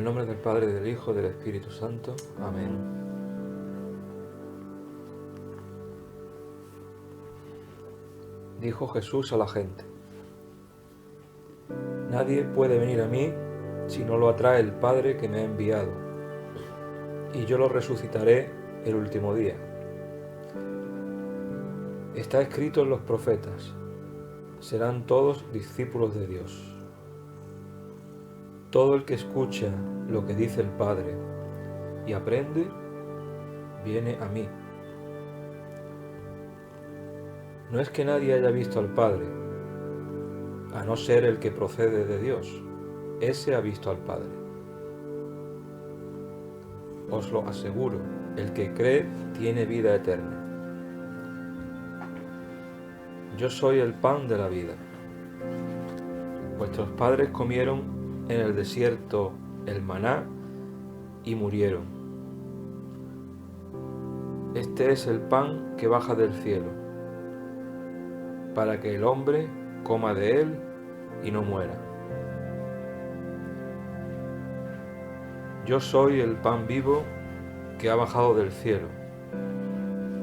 nombre del Padre, del Hijo, del Espíritu Santo. Amén. Dijo Jesús a la gente: Nadie puede venir a mí si no lo atrae el Padre que me ha enviado, y yo lo resucitaré el último día. Está escrito en los profetas: serán todos discípulos de Dios. Todo el que escucha lo que dice el Padre y aprende, viene a mí. No es que nadie haya visto al Padre, a no ser el que procede de Dios. Ese ha visto al Padre. Os lo aseguro, el que cree tiene vida eterna. Yo soy el pan de la vida. Vuestros padres comieron en el desierto el maná y murieron. Este es el pan que baja del cielo, para que el hombre coma de él y no muera. Yo soy el pan vivo que ha bajado del cielo.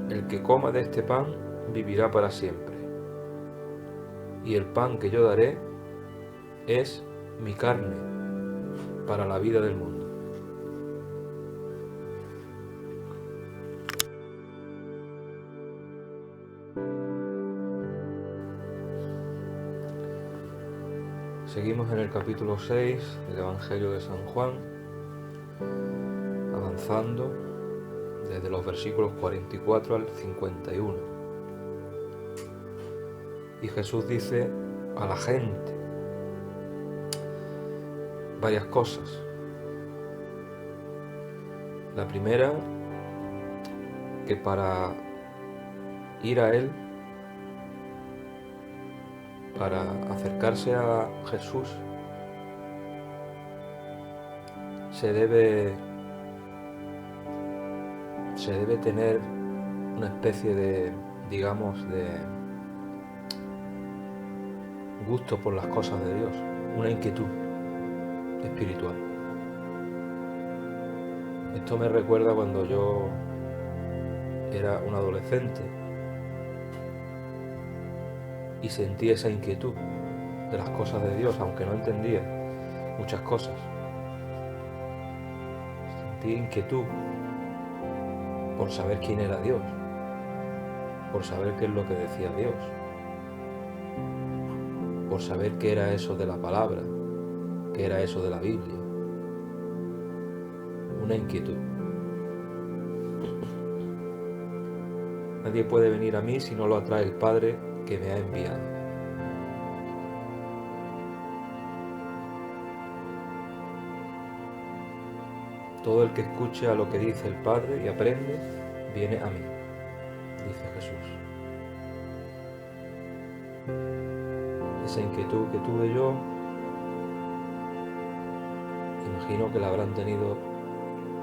El que coma de este pan vivirá para siempre. Y el pan que yo daré es mi carne para la vida del mundo. Seguimos en el capítulo 6 del Evangelio de San Juan, avanzando desde los versículos 44 al 51. Y Jesús dice a la gente varias cosas. La primera, que para ir a Él, para acercarse a Jesús, se debe tener una especie de, digamos, de gusto por las cosas de Dios, una inquietud espiritual. Esto me recuerda cuando yo era un adolescente y sentí esa inquietud de las cosas de Dios, aunque no entendía muchas cosas. Sentí inquietud por saber quién era Dios, por saber qué es lo que decía Dios, por saber qué era eso de la palabra, qué era eso de la Biblia. Una inquietud. Nadie puede venir a mí si no lo atrae el Padre que me ha enviado. Todo el que escucha lo que dice el Padre y aprende, viene a mí, dice Jesús. Esa inquietud que tuve yo, imagino que la habrán tenido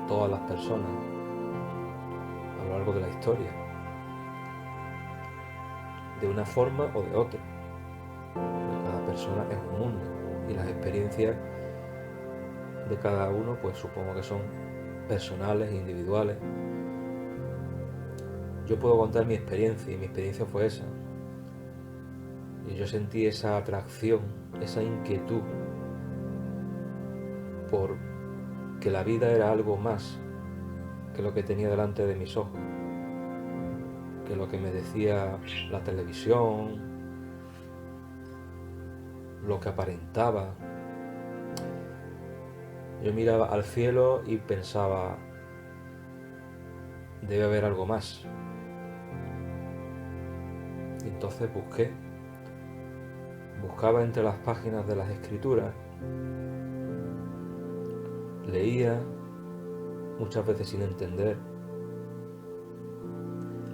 todas las personas a lo largo de la historia, de una forma o de otra. Cada persona es un mundo y las experiencias de cada uno, pues supongo que son personales e individuales. Yo puedo contar mi experiencia y mi experiencia fue esa. Y yo sentí esa atracción, esa inquietud por que la vida era algo más que lo que tenía delante de mis ojos, que lo que me decía la televisión, lo que aparentaba. Yo miraba al cielo y pensaba, debe haber algo más. Y entonces buscaba entre las páginas de las Escrituras, leía, muchas veces sin entender.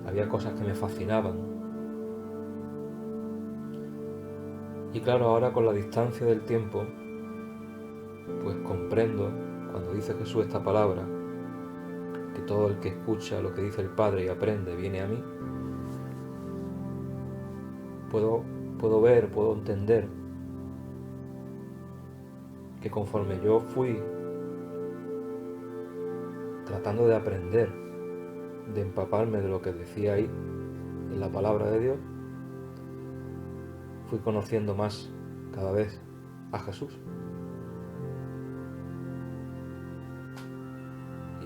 Había cosas que me fascinaban. Y claro, ahora con la distancia del tiempo, pues comprendo, cuando dice Jesús esta palabra, que todo el que escucha lo que dice el Padre y aprende viene a mí. Puedo ver, puedo entender que conforme yo fui tratando de aprender, de empaparme de lo que decía ahí en la palabra de Dios, fui conociendo más cada vez a Jesús.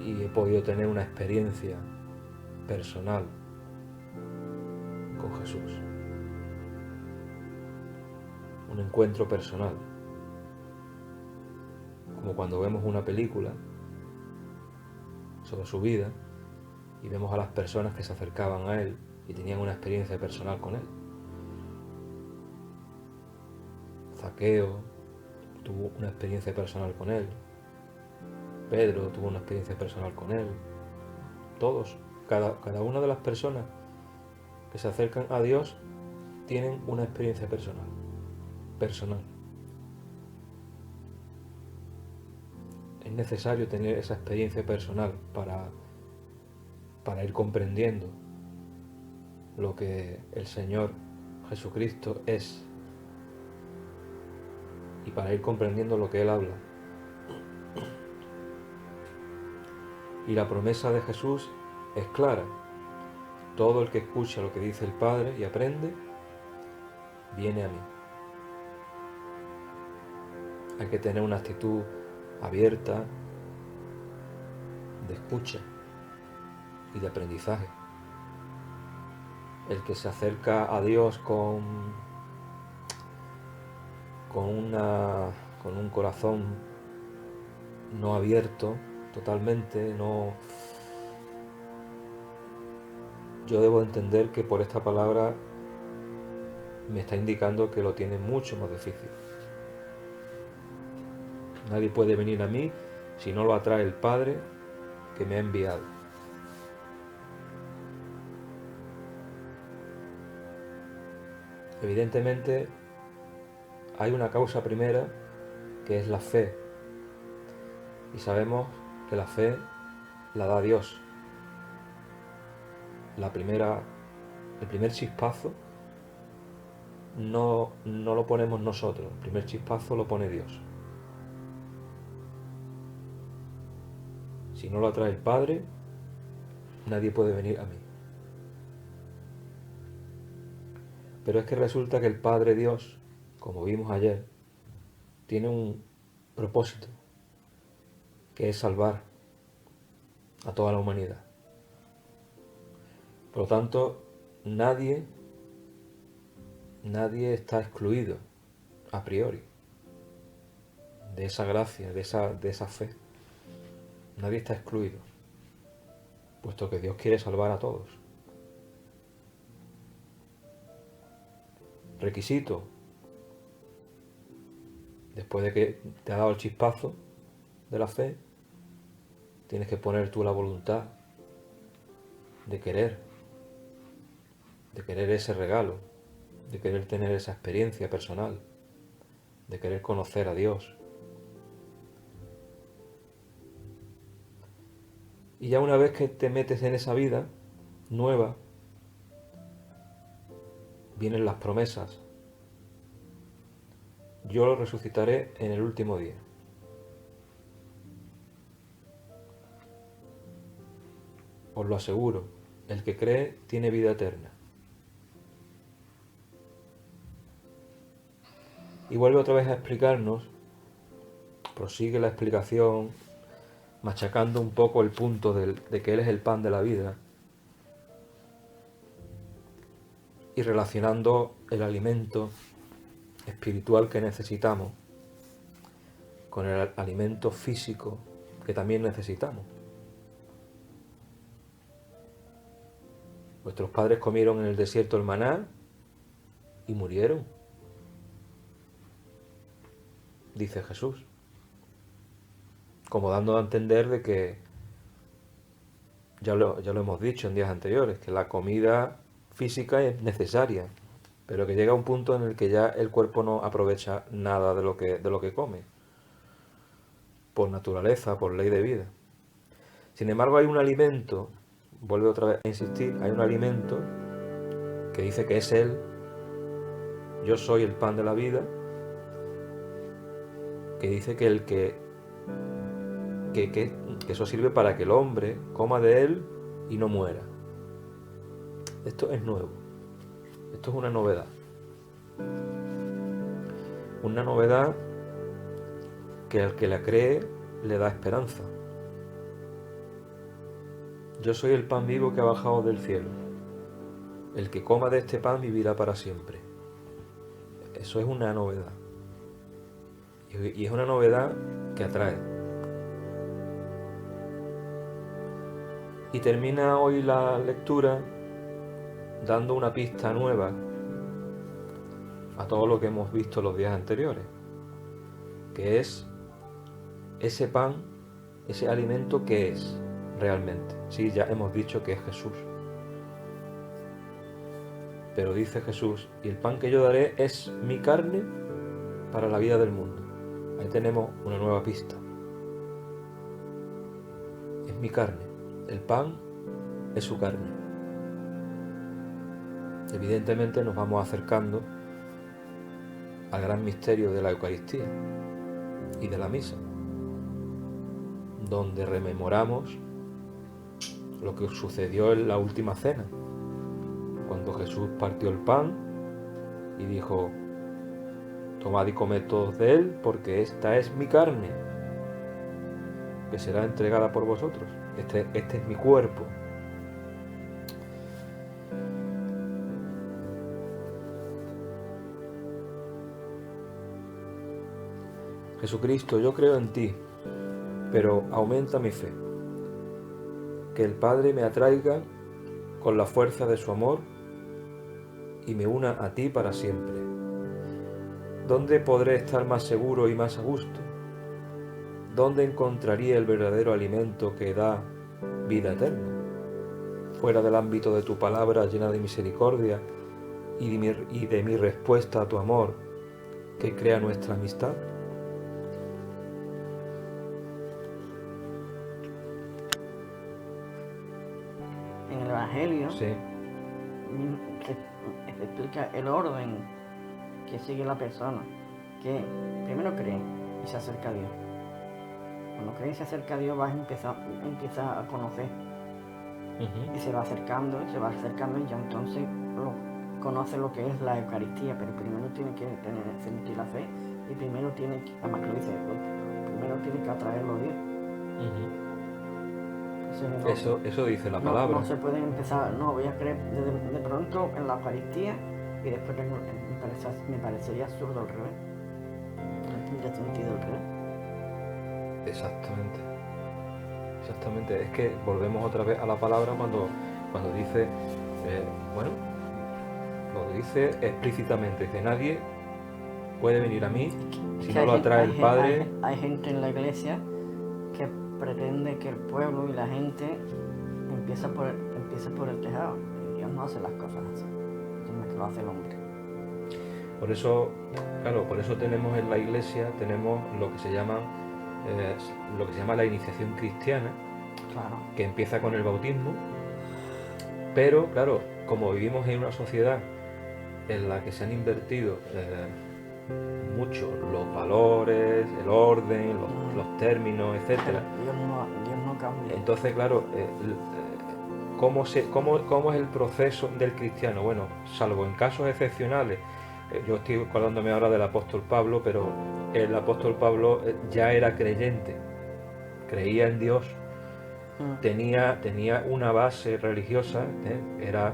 Y he podido tener una experiencia personal con Jesús. Un encuentro personal. Como cuando vemos una película sobre su vida y vemos a las personas que se acercaban a él y tenían una experiencia personal con él. Zaqueo tuvo una experiencia personal con él. Pedro tuvo una experiencia personal con él. Todos, cada una de las personas que se acercan a Dios tienen una experiencia personal. Es necesario tener esa experiencia personal para ir comprendiendo lo que el Señor Jesucristo es y para ir comprendiendo lo que Él habla. Y la promesa de Jesús es clara. Todo el que escucha lo que dice el Padre y aprende, viene a mí. Hay que tener una actitud abierta de escucha y de aprendizaje. El que se acerca a Dios con un corazón no abierto totalmente, no. Yo debo entender que por esta palabra me está indicando que lo tiene mucho más difícil. Nadie puede venir a mí si no lo atrae el Padre que me ha enviado. Evidentemente hay una causa primera que es la fe. Y sabemos que la fe la da Dios. El primer chispazo no lo ponemos nosotros, el primer chispazo lo pone Dios. Si no lo atrae el Padre, nadie puede venir a mí. Pero es que resulta que el Padre Dios, como vimos ayer, tiene un propósito, que es salvar a toda la humanidad. Por lo tanto, nadie está excluido a priori de esa gracia, de esa fe. Nadie está excluido, puesto que Dios quiere salvar a todos. Requisito: después de que te ha dado el chispazo de la fe, tienes que poner tú la voluntad de querer ese regalo, de querer tener esa experiencia personal, de querer conocer a Dios. Y ya una vez que te metes en esa vida nueva, vienen las promesas. Yo lo resucitaré en el último día. Os lo aseguro, el que cree tiene vida eterna. Y vuelve otra vez a explicarnos, prosigue la explicación, machacando un poco el punto de que Él es el pan de la vida y relacionando el alimento espiritual que necesitamos con el alimento físico que también necesitamos. Vuestros padres comieron en el desierto el maná y murieron, dice Jesús, como dando a entender de que, ya lo hemos dicho en días anteriores, que la comida física es necesaria, pero que llega un punto en el que ya el cuerpo no aprovecha nada de lo que come, por naturaleza, por ley de vida. Sin embargo, hay un alimento, vuelve otra vez a insistir, hay un alimento que dice que es Él, yo soy el pan de la vida, que dice que el que que eso sirve para que el hombre coma de él y no muera. Esto es nuevo. Esto es una novedad. Una novedad que al que la cree le da esperanza. Yo soy el pan vivo que ha bajado del cielo. El que coma de este pan vivirá para siempre. Eso es una novedad. Y es una novedad que atrae. Y termina hoy la lectura dando una pista nueva a todo lo que hemos visto los días anteriores, que es ese pan, ese alimento que es realmente. Sí, ya hemos dicho que es Jesús. Pero dice Jesús, y el pan que yo daré es mi carne para la vida del mundo. Ahí tenemos una nueva pista. Es mi carne. El pan es su carne. Evidentemente nos vamos acercando al gran misterio de la Eucaristía y de la misa, donde rememoramos lo que sucedió en la última cena, cuando Jesús partió el pan y dijo: tomad y comed todos de él, porque esta es mi carne, que será entregada por vosotros. Este es mi cuerpo. Jesucristo, yo creo en ti, pero aumenta mi fe. Que el Padre me atraiga con la fuerza de su amor y me una a ti para siempre. ¿Dónde podré estar más seguro y más a gusto? ¿Dónde encontraría el verdadero alimento que da vida eterna? Fuera del ámbito de tu palabra llena de misericordia y de mi respuesta a tu amor que crea nuestra amistad. En el Evangelio Sí. se explica el orden que sigue la persona, que primero cree y se acerca a Dios. Cuando cree y se acerca a Dios, empieza a conocer y se va acercando y ya entonces conoce lo que es la Eucaristía, pero primero tiene que sentir la fe y primero tiene que, además que lo dice, primero tiene que atraerlo a Dios. Eso dice la palabra. No se puede empezar, no, voy a creer de pronto en la Eucaristía y después me parecería absurdo al revés. No tendría sentido al revés. Exactamente. Es que volvemos otra vez a la palabra cuando dice, lo dice explícitamente. Dice: nadie puede venir a mí si no lo atrae el Padre. Hay gente en la iglesia que pretende que el pueblo y la gente empieza por el tejado. Y Dios no hace las cosas así, sino que lo hace el hombre. Por eso tenemos en la iglesia lo que se llama la iniciación cristiana, Claro. que empieza con el bautismo. Pero claro, como vivimos en una sociedad en la que se han invertido mucho los valores, el orden, los términos, etcétera. Dios no cambia. Entonces, claro, ¿cómo es el proceso del cristiano? Bueno, salvo en casos excepcionales. Yo estoy acordándome ahora del apóstol Pablo, pero el apóstol Pablo ya era creyente, creía en Dios, tenía una base religiosa, era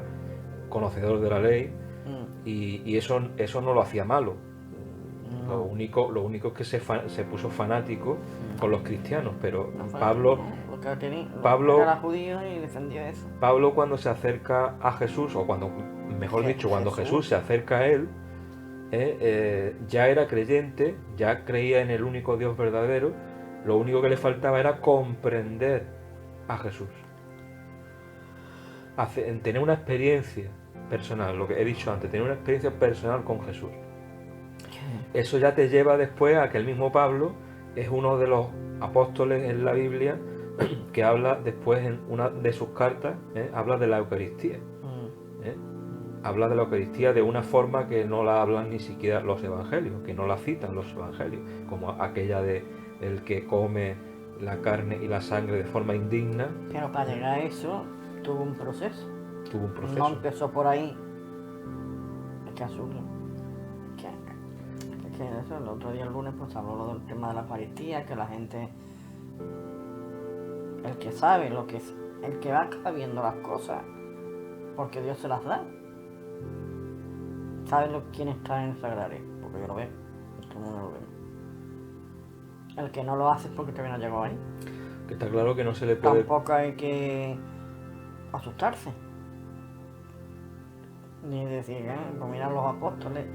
conocedor de la ley, y eso no lo hacía malo. Lo único es que se puso fanático con los cristianos, pero Pablo era judío y defendía eso. Pablo, cuando se acerca a Jesús, o cuando Jesús se acerca a él, ya era creyente, ya creía en el único Dios verdadero. Lo único que le faltaba era comprender a Jesús, tener una experiencia personal, lo que he dicho antes, tener una experiencia personal con Jesús. Eso ya te lleva después a que el mismo Pablo es uno de los apóstoles en la Biblia que habla después en una de sus cartas, habla de la Eucaristía. Habla de la Eucaristía de una forma que no la hablan ni siquiera los evangelios, que no la citan los evangelios, como aquella de el que come la carne y la sangre de forma indigna. Pero para llegar a eso tuvo un proceso. Tuvo un No proceso. empezó por ahí. Es que azul. Que eso, el otro día, el lunes, pues habló del tema de la Eucaristía, que la gente, el que sabe lo que es, el que va viendo las cosas, porque Dios se las da, sabe quién está en el sagrario, porque yo lo veo, todo el mundo lo ve. El que no lo hace es porque todavía no llegó ahí. Que está claro que no se le puede... Tampoco hay que asustarse. Ni decir, pues mira los apóstoles,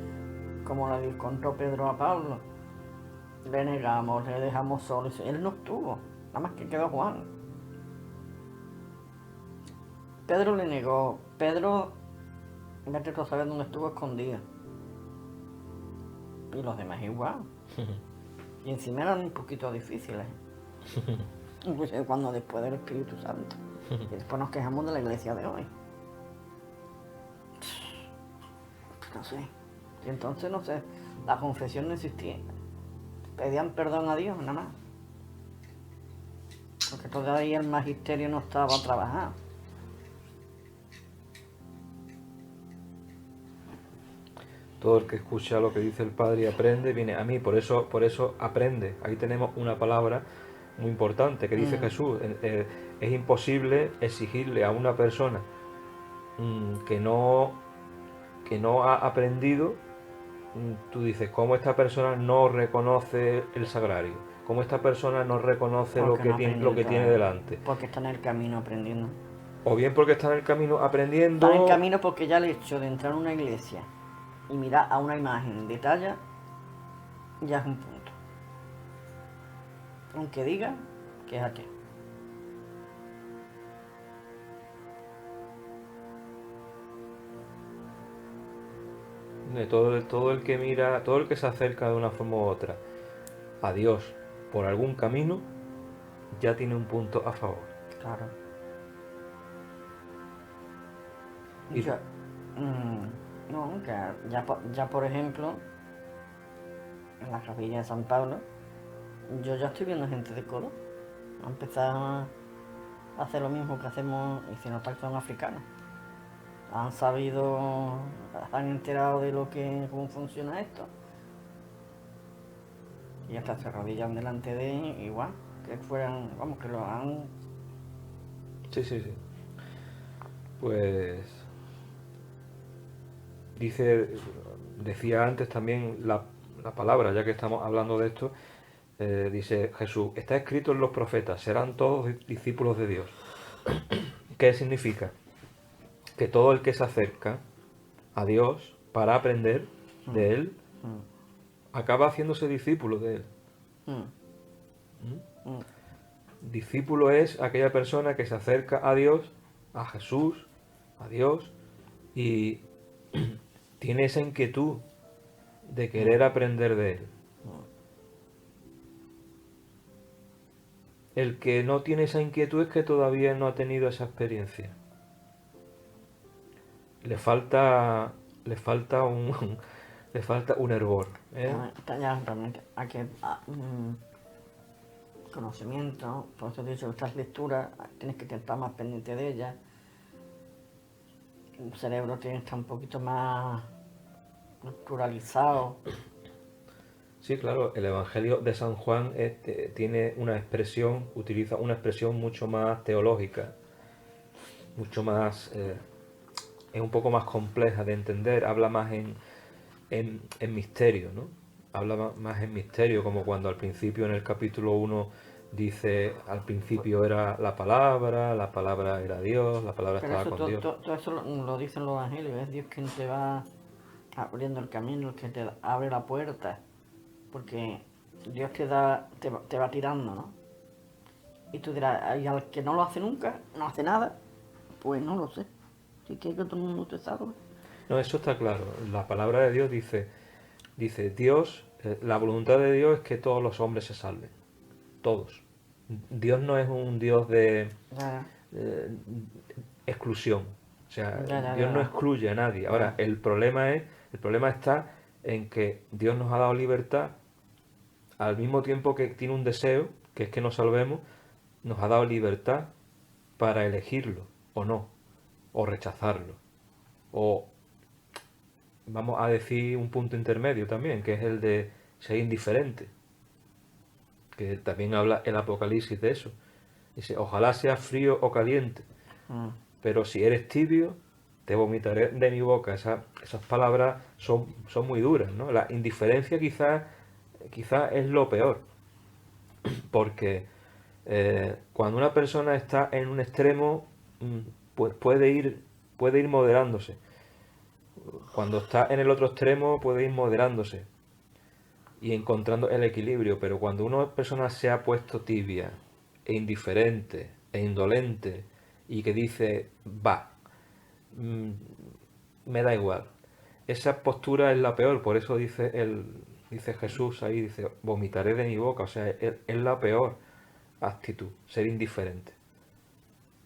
como le contó Pedro a Pablo. Le negamos, le dejamos solo. Él no estuvo, nada más que quedó Juan. Pedro le negó. Pedro, vete tú a saber dónde estuvo escondido. Y los demás igual. Y encima eran un poquito difíciles. Incluso cuando después del Espíritu Santo. Y después nos quejamos de la iglesia de hoy. No sé. Y entonces, no sé, la confesión no existía. Pedían perdón a Dios, nada más. Porque todavía el magisterio no estaba trabajado. Todo el que escucha lo que dice el Padre y aprende, viene a mí, por eso aprende. Ahí tenemos una palabra muy importante que dice Jesús. Es imposible exigirle a una persona que no ha aprendido. Tú dices, ¿cómo esta persona no reconoce el sagrario? ¿Cómo esta persona no reconoce lo que tiene delante? Porque está en el camino aprendiendo. O bien porque está en el camino aprendiendo... Está en el camino porque ya el hecho de entrar a una iglesia y mirar a una imagen de talla ya es un punto. Aunque diga que es ateo. Todo el que mira, todo el que se acerca de una forma u otra a Dios por algún camino, ya tiene un punto a favor. Claro. Y- No, que ya por ejemplo, en la capilla de San Pablo, yo ya estoy viendo gente de color. Ha empezado a hacer lo mismo que hacemos, y si no tal, son africanos. Han enterado de cómo funciona esto. Y hasta se arrodillan delante de él, igual, que fueran, vamos, que lo hagan. Sí. Pues decía antes también la palabra, ya que estamos hablando de esto, dice Jesús, está escrito en los profetas, serán todos discípulos de Dios. ¿Qué significa? Que todo el que se acerca a Dios para aprender de Él, acaba haciéndose discípulo de Él. Discípulo es aquella persona que se acerca a Dios, a Jesús, a Dios, y tiene esa inquietud de querer aprender de Él. El que no tiene esa inquietud es que todavía no ha tenido esa experiencia. Le falta un hervor. Ya realmente hay que conocimiento, por eso he dicho que estas lecturas tienes que estar más pendiente de ellas. El cerebro tiene que estar un poquito más naturalizado. Sí, claro, el Evangelio de San Juan tiene utiliza una expresión mucho más teológica, mucho más, es un poco más compleja de entender, habla más en misterio, ¿no? Habla más en misterio, como cuando al principio en el capítulo 1 dice, al principio era la palabra era Dios, la palabra Pero estaba con Dios. todo eso lo dicen los evangelios, es Dios quien te va abriendo el camino, el que te abre la puerta, porque Dios te va tirando, ¿no? Y tú dirás, y al que no lo hace nunca, no hace nada, pues no lo sé. Si quieres que todo el mundo te salve. No, eso está claro. La palabra de Dios dice Dios, la voluntad de Dios es que todos los hombres se salven. Todos. Dios no es un Dios de exclusión. O sea, Dios no excluye a nadie. Ahora, el problema está en que Dios nos ha dado libertad al mismo tiempo que tiene un deseo que es que nos salvemos, nos ha dado libertad para elegirlo o no, o rechazarlo, o vamos a decir un punto intermedio también, que es el de ser indiferente, que también habla el Apocalipsis de eso. Dice, ojalá sea frío o caliente, Mm. pero si eres tibio, te vomitaré de mi boca. Esas palabras son muy duras, ¿no? La indiferencia quizás es lo peor, porque cuando una persona está en un extremo, pues puede ir moderándose. Cuando está en el otro extremo, puede ir moderándose y encontrando el equilibrio, pero cuando una persona se ha puesto tibia e indiferente e indolente y que dice, va, mm, me da igual, esa postura es la peor, por eso dice Jesús ahí, dice, vomitaré de mi boca, o sea, es la peor actitud, ser indiferente.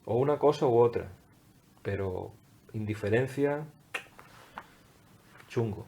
O una cosa u otra, pero indiferencia, chungo.